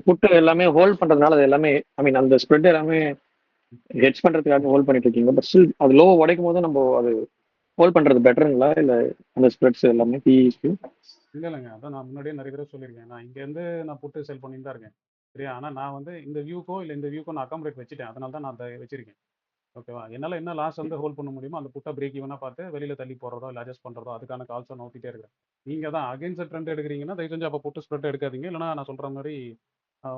புட்டு எல்லாமே ஹோல்ட் பண்றதுனால அது எல்லாமே அந்த ஸ்ப்ரெட் எல்லாமே ஹெட்ஜ் பண்றதுக்காக ஹோல்ட் பண்ணிட்டு இருக்கீங்க. பட் ஸ்டில் அது லோ உடைக்கும் போது நம்ம அது ஹோல்ட் பண்றது பெட்டருங்களா இல்ல அந்த ஸ்ப்ரெட்ஸ் எல்லாமே பிஇக்கு? இல்லைங்க, அதான் நான் முன்னாடியே நிறைய தடவை சொல்லியிருக்கேன். நான் இங்கேருந்து நான் புட்டு செல் பண்ணிட்டு தான் இருக்கேன், சரியா? ஆனால் நான் வந்து இந்த வியூக்கோ இல்லை இந்த வியூக்கோ நான் அக்காமடேட் வச்சுட்டேன். அதனால தான் நான் அதை வச்சிருக்கேன். ஓகேவா? என்னால் என்ன லாஸ் வந்து ஹோல்ட் பண்ண முடியுமோ அந்த புட்டை பிரேக் ஈவனாக பார்த்து வெளியில் தள்ளி போடுறதோ இல்லை அட்ஜஸ்ட் பண்ணுறதோ அதுக்கான கால்ஸை நோத்திட்டே இருக்கிறேன். நீங்கள் தான் அகைன்ஸ்ட் ட்ரெண்ட் எடுக்கிறீங்கன்னா தயவு செஞ்சு அப்போ புட்டு ஸ்ப்ரெட் எடுக்காதீங்க. இல்லைனா நான் சொல்கிற மாதிரி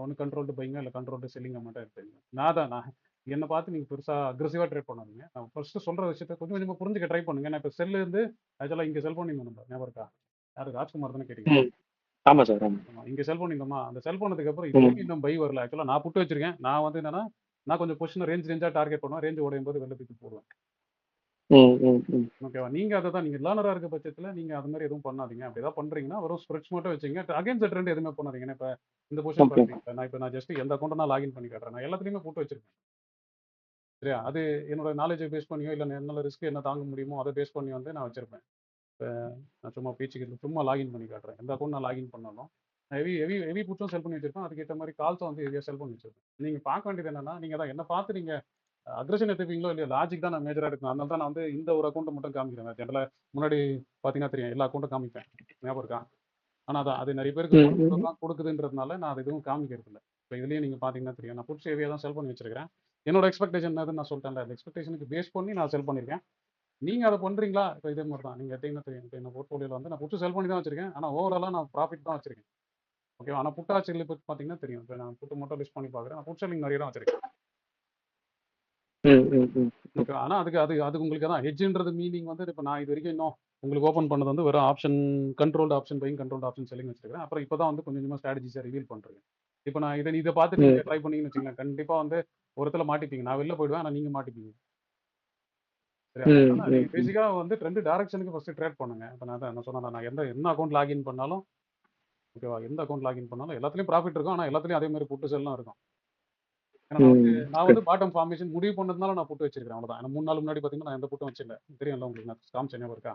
ஒன்று கண்ட்ரோல்டு பைங்க இல்லை கண்ட்ரோல்டு செல்லிங்க மட்டும் எடுத்துங்க. நான் என்னை பார்த்து நீங்கள் பெருசாக அக்ரெசிவாக ட்ரேட் பண்ணாதீங்க. நான் ஃபர்ஸ்ட்டு சொல்கிற விஷயத்தை கொஞ்சம் கொஞ்சமாக புரிஞ்சுக்க ட்ரை பண்ணுங்க. நான் இப்போ செல்லு இருந்து ஆக்சுவலாக இங்கே செல் பண்ணியிருந்தோம். நம்ம ஞாபகம் இருக்கா? யாரு ராஜ்குமார் தானே கேட்டீங்க? ஆமா சார். ஆமா, இங்கே செல் பண்ணியிருந்தோமா? அந்த செல் பண்ணதுக்கு அப்புறம் இப்போ இன்னும் பை வரல. ஆக்சுவலாக நான் புட்டு வச்சிருக்கேன். நான் வந்து என்னன்னா நான் கொஞ்சம் பொசிஷன் ரேஞ்சாக டார்கெட் பண்ணுவேன். ரேஞ்ச் உடையும் போது வெளில தூக்கி போடுவேன். ஓகேவா? நீங்க அததான் நீங்க லேர்னரா இருக்க பட்சத்துல நீங்க அது மாதிரி எதுவும் பண்ணாதீங்க. அப்படி ஏதாவது பண்றீங்கன்னா வெறும் ஸ்ப்ரெட்ஸ் மட்டும் வச்சுங்க. அகைன்ஸ்ட் த ட்ரெண்ட் எதுவுமே பண்ணாதீங்க. ஏன்னா இப்ப இந்த பொசிஷன் ஓகே. பாருங்க. நான் ஜஸ்ட் எந்த அக்கௌண்ட் நான் லாகின் பண்ணி காட்டுறேன். நான் எல்லாத்துலயுமே போட்டு வச்சிருக்கேன். சரியா? அது என்னோட நாலேஜை பேஸ் பண்ணியோ இல்ல என்னோட ரிஸ்க் என்ன தாங்க முடியுமோ அதை பேஸ் பண்ணி வந்து நான் வச்சிருப்பேன். நான் சும்மா பேச்சுக்கு சும்மா லாகின் பண்ணி காட்டுறேன். எந்த அக்கௌண்ட் நான் லாகின் பண்ணாலும் ஹெவி ஹெவி ஹெவி புட்ஸும் செல் பண்ணி வச்சிருப்பேன். அதுக்கேற்ற மாதிரி கால்ஸும் வந்து ஹெவியாக செல் பண்ணி வச்சிருப்பேன். நீங்க பார்க்க வேண்டியது என்னன்னா, நீங்க தான் என்ன பார்த்து நீங்க அக்ரஷன் எடுத்துப்பீங்களோ இல்லையோ, லாஜிக் தான் நான் மேஜரா எடுக்கணும். அதனால தான் நான் வந்து இந்த ஒரு அக்கௌண்ட் மட்டும் காமிக்கிறேன். ஜென்ரலா முன்னாடி பார்த்தீங்கன்னா தெரியும், எல்லா அக்கௌண்ட்டும் காமிப்பேன். ஞாபகம் இருக்கா? ஆனா அதான் அது நிறைய பேருக்கு கொடுக்குதுன்றதுனால நான் அது எதுவும் காமிக்கிறது இல்லை. இப்போ இதுலயே நீங்க பார்த்தீங்கன்னா தெரியும், நான் புட்ஸ் ஹெவியாக தான் செல் பண்ணி வச்சிருக்கேன். என்னோட எக்ஸ்பெக்டேஷன் என்னதுன்னு நான் சொல்லிட்டேன்ல, அந்த எக்ஸ்பெக்டேஷனுக்கு பேஸ் பண்ணி நான் செல் பண்ணியிருக்கேன். நீங்க அதை பண்றீங்களா? இப்போ இதே மாதிரி தான் நீங்க எடுத்தீங்கன்னா தெரியும். இப்போ என்ன போர்ட்ஃபோலியோல வந்து நான் புட்டு செல் பண்ணி தான் வச்சிருக்கேன். ஆனா ஓவராலா நான் ப்ராஃபிட் தான் வச்சிருக்கேன். ஓகேவா? ஆனா புட் ஆட்சியில் இப்போ பார்த்தீங்கன்னா தெரியும். இப்போ நான் புட்டு மட்டும் லிஸ்ட் பண்ணி பார்க்குறேன். நான் புட் செல்லிங் நிறைய தான் வச்சிருக்கேன். ஓகே. ஆனா அதுக்கு அது உங்களுக்கு தான் ஹெட்ஜ்ன்றது மீனிங் வந்து இப்போ நான் இது வரைக்கும் இன்னும் உங்களுக்கு ஓப்பன் பண்ணது வந்து வெறும் option controlled option buying controlled option selling வச்சிருக்கேன். அப்புறம் இப்போ தான் வந்து கொஞ்சம் கொஞ்சமாக ஸ்ட்ராட்டஜிஸை ரிவீல் பண்ணுறேன். இப்போ நான் இதை பார்த்து நீங்க ட்ரை பண்ணீங்கன்னு வச்சுங்களேன், கண்டிப்பா வந்து ஒரு இடத்துல மாட்டிப்பீங்க. நான் வெளில போயிடுவேன், ஆனா நீங்க மாட்டிப்பீங்க. சரியா? நீங்க பேசிக்கா வந்து ட்ரெண்ட் டைரக்ஷனுக்கு ஃபர்ஸ்ட் ட்ரேட் பண்ணுங்க. இப்போ நான் சொன்னேன், நான் என்ன அக்கௌண்ட் லாகின் பண்ணாலும் ஓகேவா, எந்த அக்கௌண்ட் லாகின் பண்ணாலும் எல்லாத்துலயும் ப்ராஃபிட் இருக்கும். ஆனா எல்லாத்துலயும் அதே மாதிரி புட்டு செல்லாம் இருக்கும். ஏன்னா நான் வந்து பாட்டம் ஃபார்மேஷன் முடிவு பண்ணதுனால நான் புட்டு வச்சிருக்கேன். அவ்வளவுதான். ஏன்னா 3 நாள் முன்னாடி பாத்தீங்கன்னா நான் எந்த புட்டும் வச்சிருல. தெரியும்ல உங்களுக்கு, நான் காமிச்சேன் ஞாபகம் இருக்கா?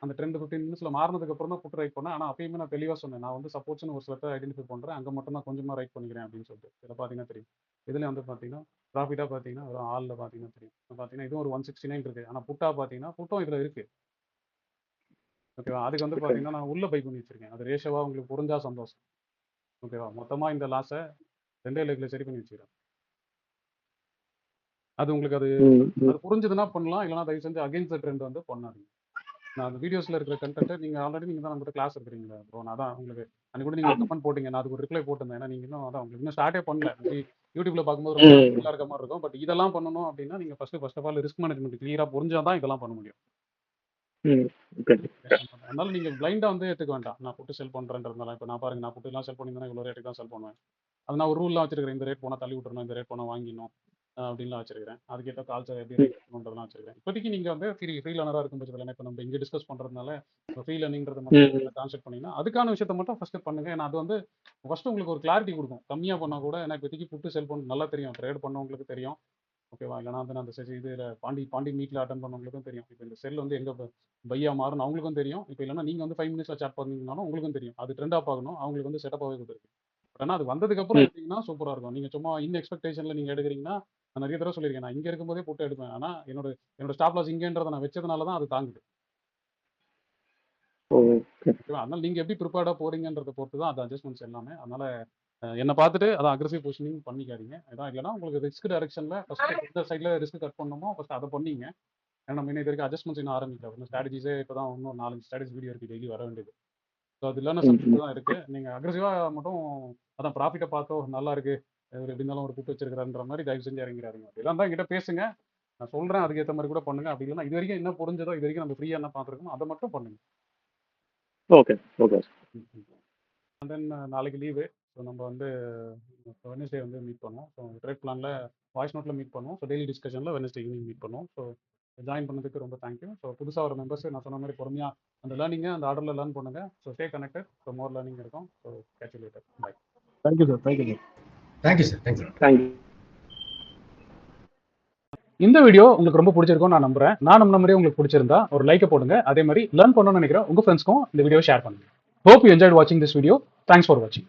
அந்த ட்ரெண்ட் 15 மினிட்ஸ்ல மாறினதுக்கு அப்புறம் தான் புட்டு ரைட் பண்ணேன். ஆனா அப்பயுமே நான் தெளிவா சொன்னேன், நான் வந்து சப்போர்ட்ஸ்னு ஒரு சிலத்தை ஐடென்டிஃபை பண்றேன், அங்க மட்டும் தான் கொஞ்சமா ரைட் பண்ணிக்கிறேன் அப்படின்னு சொல்லிட்டு. இதில் பாத்தீங்கன்னா தெரியும். இதுல வந்து பாத்தீங்கன்னா ப்ராஃபிட்டா பாத்தீங்கன்னா ஒரு ஆள்ல பாத்தீங்கன்னா தெரியும். பாத்தீங்கன்னா இதுவும் ஒரு 169 இருக்கு. ஆனா புட்டா பாத்தீங்கன்னா புட்டும் இதுல இருக்கு. ஓகேவா? அதுக்கு வந்து பாத்தீங்கன்னா நான் உள்ள பை பண்ணி வச்சிருக்கேன். அது ரேஷோவா உங்களுக்கு புரிஞ்சா சந்தோஷம். ஓகேவா? மொத்தமா இந்த லாஸை 2 லெக்ல சரி பண்ணி வச்சுக்கிறேன். அது உங்களுக்கு அது புரிஞ்சதுன்னா பண்ணலாம், இல்லைன்னா தயவு செஞ்சு அகைன்ஸ்ட் ட்ரெண்ட் வந்து பண்ணாதீங்க. நான் அந்த வீடியோஸ்ல இருக்கிற கண்டென்ட் நீங்க ஆல்ரெடி நீங்க தான் நம்மகிட்ட கிளாஸ் எடுக்கிறீங்களா ப்ரோ? நான் தான் உங்களுக்கு அன்னைக்கு கூட நீங்க கமெண்ட் போட்டீங்க, நான் அதுக்கு ஒரு ரிப்ளை போட்டிருந்தேன். ஏன்னா நீங்க இன்னும் அதான் உங்களுக்கு இன்னும் ஸ்டார்ட்டே பண்ணல. யூடியூப்ல பார்க்கும்போது ரொம்ப நல்லா இருக்க மாதிரி இருக்கும். பட் இதெல்லாம் பண்ணணும் அப்படின்னா நீங்க first of all risk management கிளியரா புரிஞ்சாதான் இதெல்லாம் பண்ண முடியும். அதனால நீங்க பிளைண்டா வந்து எடுத்துக்க வேண்டாம். நான் புட்டு செல் பண்றேன்றதுனால இப்போ நான் பாருங்க, நான் புட்டு எல்லாம் செல் பண்ணியிருந்தேன், இவ்வளவு ரேட்டுக்கு தான் செல் பண்ணுவேன். அது நான் ஒரு ரூல்லாம் வச்சிருக்கிறேன். இந்த ரேட் போனா தள்ளி விட்டுறணும், இந்த ரேட் போனா வாங்கிடணும் அப்படின்லாம் வச்சிருக்கிறேன். அதுக்கேற்ற கால்ச்சர் எப்படி ரைட் பண்ணுறதுலாம் வச்சிருக்கேன். இப்போதைக்கு நீங்க வந்து ஃப்ரீ லேர்னராக இருக்கும் பட்சத்தில் இப்போ நம்ம இங்கே டிஸ்கஸ் பண்றதுனால ஃப்ரீ லேர்னிங்கிறது மட்டும் கான்செப்ட் பண்ணீங்கன்னா அதுக்கான விஷயத்த மட்டும் ஃபர்ஸ்ட் பண்ணுங்க. ஏன்னா அது வந்து ஃபர்ஸ்ட் உங்களுக்கு ஒரு கிளாரிட்டி கொடுக்கும். கம்மியா பண்ணா கூட, ஏன்னா இப்போதைக்கு புட்டு செல் பண்ண நல்லா தெரியும், ட்ரேட் பண்ணவங்களுக்கு தெரியும். ஓகேவா? இல்லைனா வந்து அந்த இதில் பாண்டி மீட்டில் அட்டன் பண்ணவங்களுக்கும் தெரியும். இப்போ இந்த செல் வந்து எங்கே பையா மாறும் அவங்களுக்கும் தெரியும். இப்போ இல்லைன்னா நீங்கள் வந்து 5 மினிட்ஸில் சாட் பண்ணீங்கன்னாலும் உங்களுக்கும் தெரியும். அது ட்ரெண்ட் ஆஃப் ஆகணும், அவங்களுக்கு வந்து செட்டப்பாகவே கொடுத்துருக்கு. பட் ஆனால் அது வந்ததுக்கப்புறம் எடுத்தீங்கன்னா சூப்பராக இருக்கும். நீங்கள் சும்மா எக்ஸ்பெக்டேஷனில் நீங்கள் எடுக்கிறீங்கன்னா, நான் நிறைய தடவை சொல்லியிருக்கேன், நான் இங்கே இருக்கும்போதே போட்டு எடுப்பேன். ஆனால் என்னோட ஸ்டாப் லாஸ் இங்கேன்றதை நான் வச்சதுனால தான் அது தாங்குது. ஓகேவா? அதனால நீங்கள் எப்படி ப்ரிப்பேர்டாக போறீங்கன்றதை பொறுத்து தான் அது அட்ஜஸ்ட்மெண்ட்ஸ் எல்லாமே. அதனால என்னை பார்த்துட்டு அதான் அக்ரெசிவ் பொசிஷனிங் பண்ணிக்காதீங்க. அதான் இல்லைன்னா உங்களுக்கு ரிஸ்க் டைரக்ஷனில் ஃபர்ஸ்ட் எந்த சைடில் ரிஸ்க் கட் பண்ணணுமோ ஃபர்ஸ்ட் அதை பண்ணீங்க. ஏன்னா நம்ம இன்னும் இது வரைக்கும் அட்ஜஸ்ட்மெண்ட்ஸ் இன்னும் ஆரம்பிக்கல. இன்னும் ஸ்ட்ராட்டஜிஸே இப்போ தான் இன்னும் 4-5 ஸ்ட்ராட்டஜி வீடியோ இருக்குது, டெய்லி வர வேண்டியது. ஸோ அது இல்லைன்னா சப்ஜெக்ட் தான் இருக்குது. நீங்கள் அக்ரெசிவாக மட்டும் அதான் ப்ராஃபிட்டை பார்த்தோ நல்லா இருக்கு, எப்படி இருந்தாலும் ஒரு புட்டு வச்சிருக்கிறான்ற மாதிரி தயவு செஞ்சு இறங்கிறாருங்க. இதெல்லாம் தான் என்கிட்ட பேசுங்க, நான் சொல்கிறேன், அதுக்கேற்ற மாதிரி கூட பண்ணுங்க. அப்படி இல்லைன்னா இது வரைக்கும் என்ன புரிஞ்சதோ, இது வரைக்கும் நம்ம ஃப்ரீயாக என்ன பார்த்துருக்கோம் அதை மட்டும் பண்ணுங்க. ஓகே. அண்ட் தென் நாளைக்கு லீவு. ஸோ நம்ம வந்து வெனஸ்டே வந்து மீட் பண்ணுவோம். ஸோ ட்ரேட் பிளானில் வாய்ஸ் நோட்டில் மீட் பண்ணுவோம். ஸோ டெய்லி டிஸ்கஷனில் வெனஸ்டே ஈவினிங் மீட் பண்ணுவோம். ஸோ ஜாயின் பண்ணதுக்கு ரொம்ப தேங்க்யூ. ஸோ புதுசாக ஒரு மெம்பர்ஸ் நான் சொன்ன மாதிரி பொறுமையாக அந்த லேர்னிங்கை அந்த ஆர்டரில் லேர்ன் பண்ணுங்க. So stay connected. So more learning இருக்கும். So catch you later. Bye. Thank you sir. Thank you sir. இந்த வீடியோ உங்களுக்கு ரொம்ப பிடிச்சிருக்கும் நான் நம்புறேன். நான் நம்ம மாதிரி உங்களுக்கு பிடிச்சிருந்தா ஒரு லைக்கை போடுங்க. அதே மாதிரி லேர்ன் பண்ணணும்னு நினைக்கிறேன் உங்க ஃப்ரெண்ட்ஸ்க்கும் இந்த வீடியோ ஷேர் பண்ணுங்க. Hope you enjoyed watching this video. Thanks for watching.